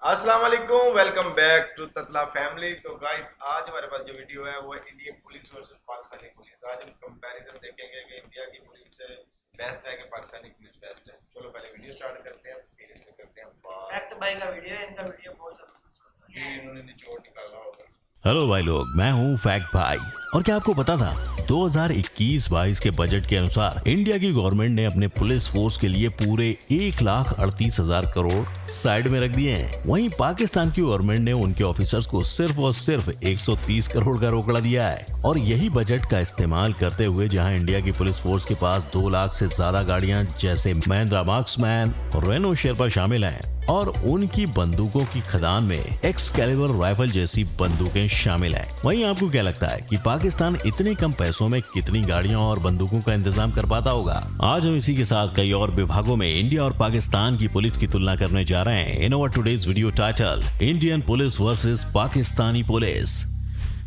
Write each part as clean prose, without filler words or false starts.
अस्सलाम वालेकुम, welcome back to Tatla family. तो गाइस, आज हमारे पास जो वीडियो है वो है Indian police versus Pakistani police. आज हम कंपैरिजन देखेंगे कि इंडिया की पुलिस बेस्ट है कि पाकिस्तानी पुलिस बेस्ट है। चलो पहले वीडियो स्टार्ट करते हैं, फिर इसमें करते हैं बात। फैक्ट भाई का वीडियो है, इनका वीडियो बहुत जबरदस्त होता है। इन्होंने निचोड़ निकाला होगा। हेलो भाई लोग, मैं हूं फैक्ट भाई। और क्या आपको पता था 2021-22 के बजट के अनुसार इंडिया की गवर्नमेंट ने अपने पुलिस फोर्स के लिए पूरे 1,38,000 करोड़ साइड में रख दिए हैं। वहीं पाकिस्तान की गवर्नमेंट ने उनके ऑफिसर्स को सिर्फ और सिर्फ 130 करोड़ का रोकड़ा दिया है। और यही बजट का इस्तेमाल करते हुए जहां इंडिया की पुलिस फोर्स के पास 2 लाख से ज्यादा गाड़ियां जैसे महिंद्रा मार्क्समैन, रेनो शेरपा शामिल हैं और उनकी बंदूकों की खदान में एक्सकैलिबर राइफल जैसी बंदूकें शामिल हैं। वहीं आपको क्या लगता है कि पाकिस्तान इतने कम पैसों में कितनी गाड़ियां और बंदूकों का इंतजाम कर पाता होगा? आज हम इसी के साथ कई और विभागों में इंडिया और पाकिस्तान की पुलिस की तुलना करने जा रहे हैं। In our today's video title, Indian police versus Pakistani police.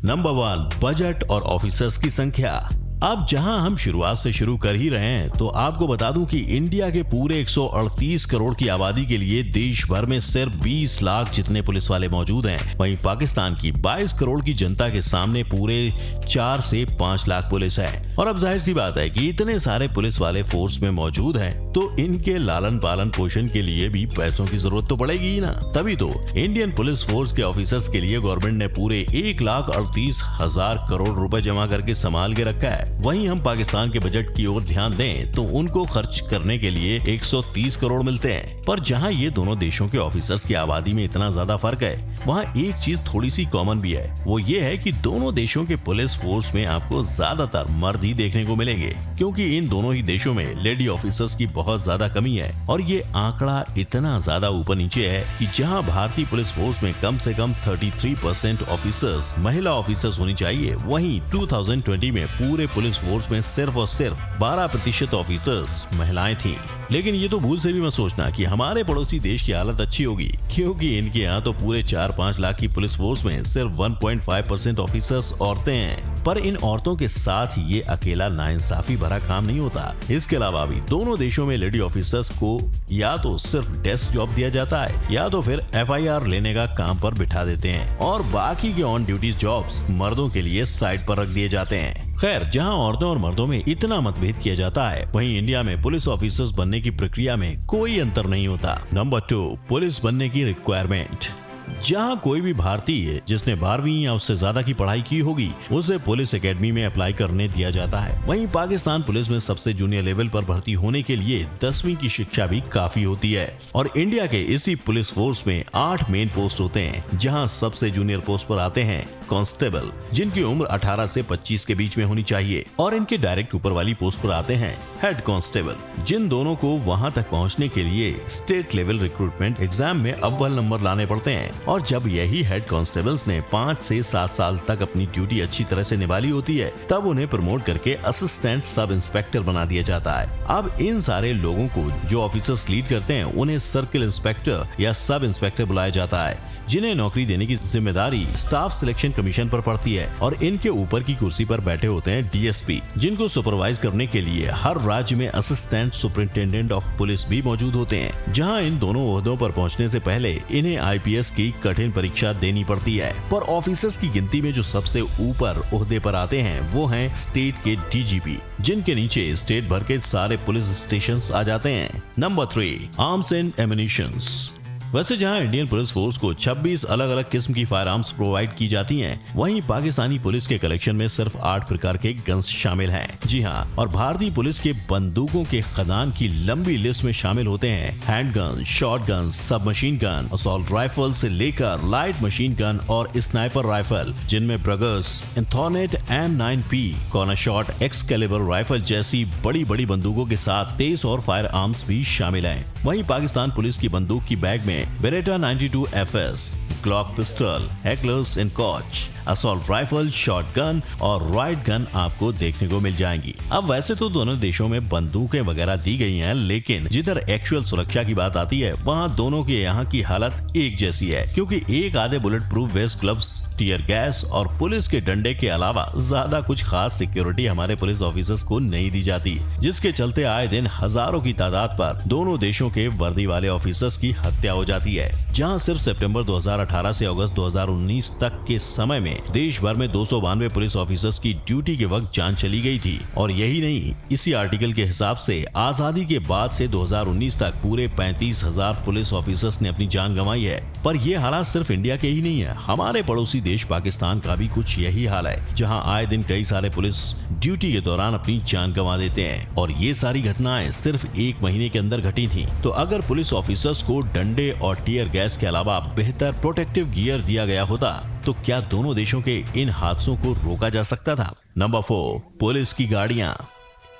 Number 1, budget और ऑफिसर्स की संख्या। अब जहां हम शुरुआत से शुरू कर ही रहे हैं तो आपको बता दूं कि इंडिया के पूरे 138 करोड़ की आबादी के लिए देश भर में सिर्फ 20 लाख जितने पुलिस वाले मौजूद हैं। वहीं पाकिस्तान की 22 करोड़ की जनता के सामने पूरे 4 से 5 लाख पुलिस है। और अब जाहिर सी बात है कि इतने सारे पुलिस वाले फोर्स में मौजूद हैं तो इनके लालन पालन पोषण के लिए भी पैसों की जरूरत तो पड़ेगी ही ना। तभी तो इंडियन पुलिस फोर्स के ऑफिसर्स के लिए गवर्नमेंट ने पूरे 1,38,000 करोड़ रुपए जमा करके संभाल के रखा है। वहीं हम पाकिस्तान के बजट की ओर ध्यान दें तो उनको खर्च करने के लिए 130 करोड़ मिलते हैं। पर जहां ये दोनों देशों के ऑफिसर्स की आबादी में इतना ज्यादा फर्क है, वहां एक चीज थोड़ी सी कॉमन भी है। वो ये है कि दोनों देशों के पुलिस फोर्स में आपको ज्यादातर मर्द ही देखने को मिलेंगे, क्योंकि इन दोनों ही देशों में लेडी ऑफिसर्स की बहुत ज्यादा कमी है। और ये आंकड़ा इतना ज्यादा ऊपर नीचे है कि जहां भारतीय पुलिस फोर्स में कम से कम 33% ऑफिसर्स महिला ऑफिसर्स होनी चाहिए, वहीं 2020 में पूरे पुलिस फोर्स में सिर्फ और सिर्फ 12% ऑफिसर्स महिलाएं थीं। लेकिन ये तो भूल से भी मत सोचना कि हमारे पड़ोसी देश की हालत अच्छी होगी, क्योंकि इनके यहाँ तो पूरे 4-5 लाख की पुलिस फोर्स में सिर्फ 1.5% ऑफिसर्स औरतें हैं। पर इन औरतों के साथ ये अकेला नाइंसाफी भरा काम नहीं होता। इसके अलावा भी दोनों देशों में लेडी ऑफिसर्स को या तो सिर्फ डेस्क जॉब दिया जाता है या तो फिर FIR लेने का काम पर बिठा देते हैं और बाकी के ऑन ड्यूटी जॉब्स मर्दों के लिए साइड पर रख दिए जाते हैं। खैर, जहां औरतों और मर्दों में इतना मतभेद किया जाता है, वहीं इंडिया में पुलिस ऑफिसर्स बनने की प्रक्रिया में कोई अंतर नहीं होता। नंबर 2, पुलिस बनने की रिक्वायरमेंट। जहां कोई भी भारतीय जिसने 12वीं या उससे ज्यादा की पढ़ाई की होगी उसे पुलिस एकेडमी में अप्लाई करने दिया जाता है। वहीं पाकिस्तान पुलिस में सबसे जूनियर लेवल पर भर्ती होने के लिए 10वीं की शिक्षा भी काफी होती है। और इंडिया के इसी पुलिस फोर्स में 8 मेन पोस्ट होते हैं, जहां सबसे जूनियर पोस्ट पर आते हैं कांस्टेबल, जिनकी उम्र 18 से 25 के बीच में होनी चाहिए। और इनके डायरेक्ट ऊपर वाली पोस्ट पर आते हैं हेड कांस्टेबल, जिन दोनों को वहां तक पहुंचने के लिए स्टेट लेवल रिक्रूटमेंट एग्जाम में अव्वल नंबर लाने पड़ते हैं। और जब यही हेड कांस्टेबल्स ने 5 से 7 साल तक अपनी ड्यूटी अच्छी तरह से निभा ली होती है, तब उन्हें प्रमोट करके असिस्टेंट सब इंस्पेक्टर बना दिया जाता है। अब इन सारे लोगों को जो ऑफिसर्स लीड करते हैं उन्हें सर्किल इंस्पेक्टर या सब इंस्पेक्टर बुलाया जाता है, जिन्हें नौकरी देने की जिम्मेदारी स्टाफ सिलेक्शन कमीशन पर पड़ती है। और इनके ऊपर की कुर्सी पर बैठे होते हैं DSP, जिनको सुपरवाइज करने के लिए हर राज्य में असिस्टेंट सुपरिंटेंडेंट ऑफ पुलिस भी मौजूद होते हैं। जहां इन दोनों ओहदों पर पहुंचने से पहले इन्हें IPS की कठिन परीक्षा देनी पड़ती है। पर ऑफिसर्स की गिनती में जो सबसे ऊपर ओहदे पर आते हैं वो हैं स्टेट के DGP, जिनके नीचे स्टेट भर के सारे पुलिस स्टेशन आ जाते हैं। Number 3, arms and ammunitions. वैसे जहां इंडियन पुलिस फोर्स को 26 अलग अलग किस्म की फायर आर्म्स प्रोवाइड की जाती हैं, वहीं पाकिस्तानी पुलिस के कलेक्शन में सिर्फ 8 प्रकार के गन्स शामिल हैं। जी हां, और भारतीय पुलिस के बंदूकों के खदान की लंबी लिस्ट में शामिल होते हैं हैंड गन, शॉर्ट गन, सब मशीन गन, असॉल्ट राइफल से लेकर लाइट मशीन गन और स्नाइपर राइफल, जिनमें ब्रगर्स, एंथोनेट M9P, corner shot, Excalibur rifle जैसी बड़ी बड़ी बंदूकों के साथ 23 और फायर आर्म्स भी शामिल हैं। वहीं पाकिस्तान पुलिस की बंदूक की बैग में Beretta 92 FS, Glock pistol, Hecklers and Koch, assault rifle, shotgun और राइट गन आपको देखने को मिल जाएंगी। अब वैसे तो दोनों देशों में बंदूकें वगैरह दी गई हैं, लेकिन जिधर एक्चुअल सुरक्षा की बात आती है वहाँ दोनों के यहाँ की हालत एक जैसी है, क्योंकि एक आधे bullet proof waste, gloves, tear gas और पुलिस के डंडे के अलावा ज्यादा कुछ खास सिक्योरिटी हमारे पुलिस ऑफिसर्स को नहीं दी जाती, जिसके चलते आए दिन हजारों की तादाद पर दोनों देशों के वर्दी वाले ऑफिसर्स की हत्या हो जाती है। जहां सिर्फ सितंबर 2018 से अगस्त 2019 तक के समय में देश भर में 292 पुलिस ऑफिसर्स की ड्यूटी के वक्त जान चली गई थी। और यही नहीं, इसी आर्टिकल के हिसाब से आजादी के बाद से 2019 तक पूरे 35,000 पुलिस ऑफिसर्स ने अपनी जान गंवाई है। पर यह हालात सिर्फ इंडिया के ही नहीं है, हमारे पड़ोसी देश पाकिस्तान का भी कुछ यही हाल है, जहां आए दिन कई सारे पुलिस ड्यूटी के दौरान अपनी जान गंवा देते हैं। और ये सारी घटनाएं सिर्फ एक महीने के अंदर घटी थी। तो अगर पुलिस ऑफिसर्स को डंडे और टीयर गैस के अलावा बेहतर प्रोटेक्टिव गियर दिया गया होता तो क्या दोनों देशों के इन हादसों को रोका जा सकता था? नंबर 4, पुलिस की गाड़ियां।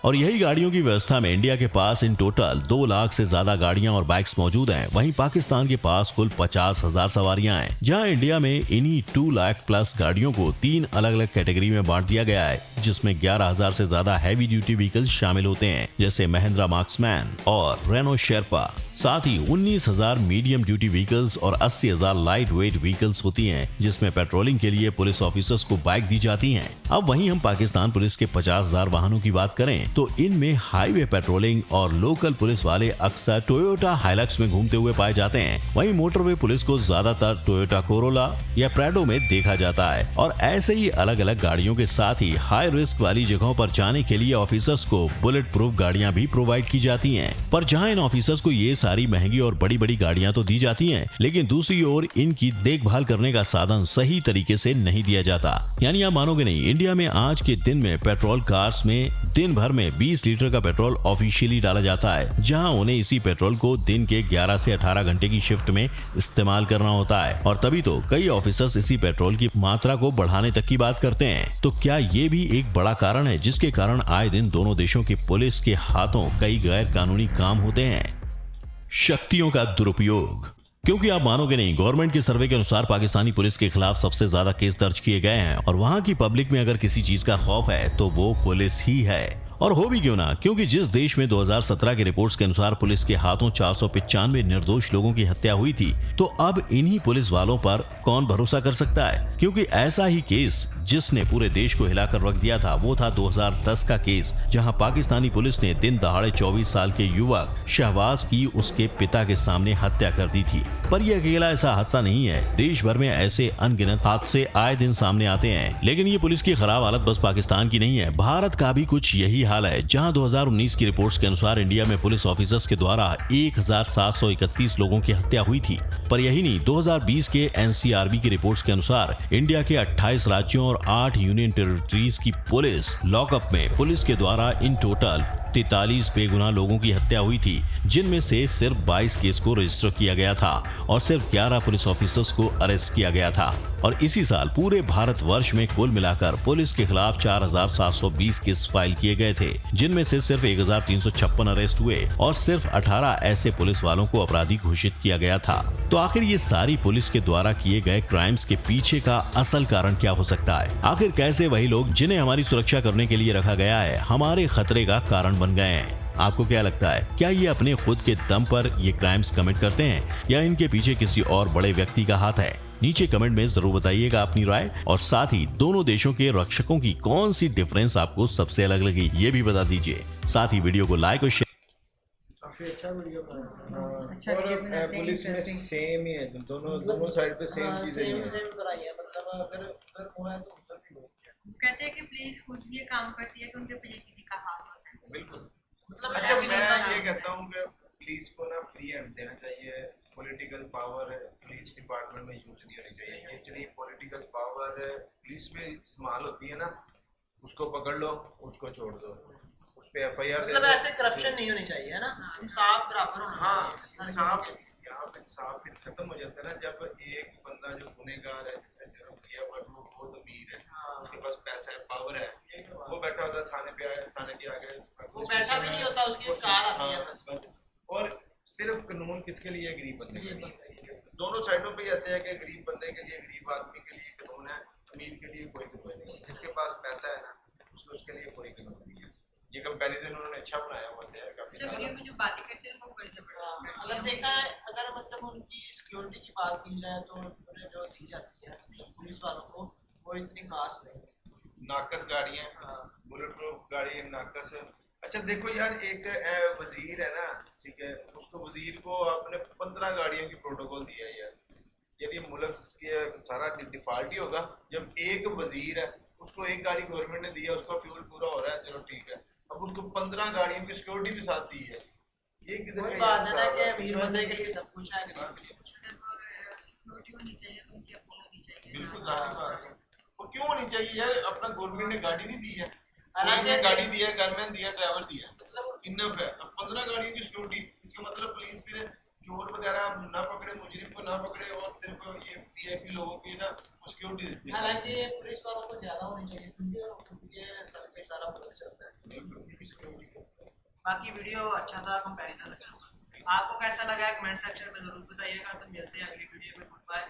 और यही गाड़ियों की व्यवस्था में इंडिया के पास इन टोटल 2 लाख से ज्यादा गाड़ियां और बाइक्स मौजूद हैं। वहीं पाकिस्तान के पास कुल 50,000 सवारियां हैं, जहां इंडिया में इन्हीं 2 लाख प्लस गाड़ियों को 3 अलग अलग कैटेगरी में बांट दिया गया है, जिसमें 11,000 से ज्यादा हैवी ड्यूटी व्हीकल्स शामिल होते हैं, जैसे महिंद्रा मार्क्समैन और रेनो शेरपा। साथ ही 19,000 मीडियम ड्यूटी व्हीकल्स और 80,000 लाइट वेट व्हीकल्स होती हैं, जिसमें पेट्रोलिंग के लिए पुलिस ऑफिसर्स को बाइक दी जाती हैं। अब वहीं हम पाकिस्तान पुलिस के 50,000 वाहनों की बात करें तो इनमें हाईवे पेट्रोलिंग और लोकल पुलिस वाले अक्सर टोयोटा हाइलक्स में घूमते हुए पाए जाते हैं। वहीं मोटरवे पुलिस को ज्यादातर टोयोटा कोरोला या प्रेडो में देखा जाता है। और ऐसे ही अलग अलग गाड़ियों के साथ ही हाई रिस्क वाली जगहों पर जाने के लिए ऑफिसर्स को बुलेट प्रूफ गाड़ियां भी प्रोवाइड की जाती हैं। पर जहां इन ऑफिसर्स को ये सारी महंगी और बड़ी बड़ी गाड़ियां तो दी जाती हैं, लेकिन दूसरी ओर इनकी देखभाल करने का साधन सही तरीके से नहीं दिया जाता। यानी आप मानोगे नहीं, इंडिया में आज के दिन में पेट्रोल कार्स में दिन भर में 20 लीटर का पेट्रोल ऑफिशियली डाला जाता है, जहां उन्हें इसी पेट्रोल को दिन के 11 से 18 घंटे की शिफ्ट में इस्तेमाल करना होता है। और तभी तो कई ऑफिसर्स इसी पेट्रोल की मात्रा को बढ़ाने तक की बात करते हैं। तो क्या ये भी एक बड़ा कारण है जिसके कारण आए दिन दोनों देशों की पुलिस के हाथों कई गैर कानूनी काम होते हैं? शक्तियों का दुरुपयोग। क्योंकि आप मानोगे नहीं, गवर्नमेंट के सर्वे के अनुसार पाकिस्तानी पुलिस के खिलाफ सबसे ज्यादा केस दर्ज किए गए हैं। और वहां की पब्लिक में अगर किसी चीज का खौफ है तो वो पुलिस ही है। और हो भी क्यों ना, क्योंकि जिस देश में 2017 की रिपोर्ट्स के अनुसार पुलिस के हाथों 495 निर्दोष लोगों की हत्या हुई थी, तो अब इन्हीं पुलिस वालों पर कौन भरोसा कर सकता है? क्योंकि ऐसा ही केस जिसने पूरे देश को हिलाकर रख दिया था वो था 2010 का केस, जहां पाकिस्तानी पुलिस ने दिन दहाड़े 24 साल के युवक शहबाज की उसके पिता के सामने हत्या कर दी थी। पर यह अकेला ऐसा हादसा नहीं है, देश भर में ऐसे अनगिनत हादसे आए दिन सामने आते हैं। लेकिन ये पुलिस की खराब हालत बस पाकिस्तान की नहीं है, भारत का भी कुछ यही हाल है, जहां 2019 की रिपोर्ट्स के अनुसार इंडिया में पुलिस ऑफिसर्स के द्वारा 1731 लोगों की हत्या हुई थी। पर यही नहीं, 2020 के एनसीआरबी की रिपोर्ट्स के अनुसार इंडिया के 28 राज्यों और 8 यूनियन टेरिटरीज की पुलिस लॉकअप में पुलिस के द्वारा इन टोटल 43 बेगुनाह लोगों की हत्या हुई थी, जिनमें से सिर्फ 22 केस को रजिस्टर किया गया था और सिर्फ 11 पुलिस ऑफिसर्स को अरेस्ट किया गया था। और इसी साल पूरे भारतवर्ष में कुल मिलाकर पुलिस के खिलाफ 4,720 केस फाइल किए गए थे, जिनमें से सिर्फ 1,356 अरेस्ट हुए और सिर्फ 18 ऐसे पुलिस वालों को अपराधी घोषित किया गया था। तो आखिर ये सारी पुलिस के द्वारा किए गए क्राइम्स के पीछे का असल कारण क्या हो सकता है? आखिर कैसे वही लोग जिन्हें हमारी सुरक्षा करने के लिए रखा गया है हमारे खतरे का कारण बन गए हैं? आपको क्या लगता है, क्या ये अपने खुद के दम पर ये क्राइम्स कमिट करते हैं या इनके पीछे किसी और बड़े व्यक्ति का हाथ है? नीचे कमेंट में जरूर बताइएगा अपनी राय, और साथ ही दोनों देशों के रक्षकों की कौन सी डिफरेंस आपको सबसे अलग लगी ये भी बता दीजिए। साथ ही वीडियो को लाइक और शेयर। काफी अच्छा वीडियो बनाया। अच्छा, और पुलिस में सेम ही है, दोनों साइड पे सेम चीजें ही हैं। सेम कराई है, मतलब अगर हुआ है तो उधर भी हो गया। कहते हैं कि पुलिस खुद ये काम करती है कि उनके पीछे किसी का हाथ होता है। बिल्कुल। मतलब अच्छा, मैं ये कहता हूँ कि पुलिस को ना फ्री हैंड देना चाहिए। पॉलिटिकल पावर पुलिस डिपार्टमेंट में यूज नहीं होनी चाहिए। जितनी पॉलिटिकल पावर पुलिस में इस्तेमाल होती है ना, उसको पकड़ लो, उसको छोड़ दो, उस पे FIR मतलब ऐसे करप्शन नहीं होनी चाहिए, है ना? इंसाफ बराबर होना चाहिए। हाँ, इंसाफ यहाँ पे इंसाफ फिर खत्म हो जाता है ना, जब एक बंदा जो गुनहगार है, जिसने जुर्म किया, बट वो बहुत अमीर है, उसके पास पैसा है, पावर है, वो बैठा होता है थाने के आगे, वो बैठा भी नहीं होता, उसकी कार आती है बस। और सिर्फ कानून किसके लिए? गरीब बंदे के लिए। दोनों साइडों पे ऐसे है कि गरीब बंदे के लिए, गरीब आदमी के लिए कानून है, अमीर के लिए कोई कीमत नहीं है, जिसके पास पैसा है ना उसके लिए कोई कीमत नहीं है। ये कंपैरिजन उन्होंने अच्छा बनाया हुआ है काफी अच्छा, वीडियो में जो बातें करते हैं वो बड़ी जबरदस्त करते अगर हैं। देखा है, अगर मतलब उनकी सिक्योरिटी की बात की जाए तो उन्हें जो दी जाती है मतलब पुलिस वालों को वो इतनी खास नहीं है। नाकस गाड़ियां, हाँ, बुलेट प्रूफ गाड़ी नाकस। अच्छा देखो यार, एक वजीर है ना, ठीक है, उसको वजीर को आपने 15 गाड़ियों की प्रोटोकॉल दिया है यार। यदि मुल्क ये सारा डिफॉल्ट ही होगा, जब एक वजीर है उसको एक गाड़ी गवर्नमेंट ने दिया, उसका फ्यूल पूरा हो रहा है, चलो ठीक है, अब उसको 15 गाड़ियों की सिक्योरिटी भी साथ दी है। ये किधर वही का बात है ना हिसाब कि है? अमीर बंदे के लिए सब कुछ है, गरीब के लिए कुछ अगर सिक्योरिटी होनी चाहिए तो उनकी अपनी होनी चाहिए। बिल्कुल जाहिर बात है। वो क्यों होनी चाहिए यार, अपना गवर्नमेंट ने गाड़ी नहीं दी है, हालांकि हालांकि गाड़ी दिया है, गनमैन दिया, ड्राइवर दिया, मतलब इनफ है। अब 15 गाड़ियों की सिक्योरिटी, इसका मतलब पुलिस फिर चोर वगैरह ना पकड़े, मुजरिम को ना पकड़े, और सिर्फ ये वीआईपी लोगों की ना सिक्योरिटी देती है। हालांकि पुलिस वालों को ज्यादा होनी चाहिए क्योंकि उनके सर पे सारा मुल्क चलता है। बाकी वीडियो अच्छा था, कंपैरिजन अच्छा था। आपको कैसा लगा कमेंट सेक्शन में जरूर बताइएगा। तो मिलते हैं अगली वीडियो में। Good bye.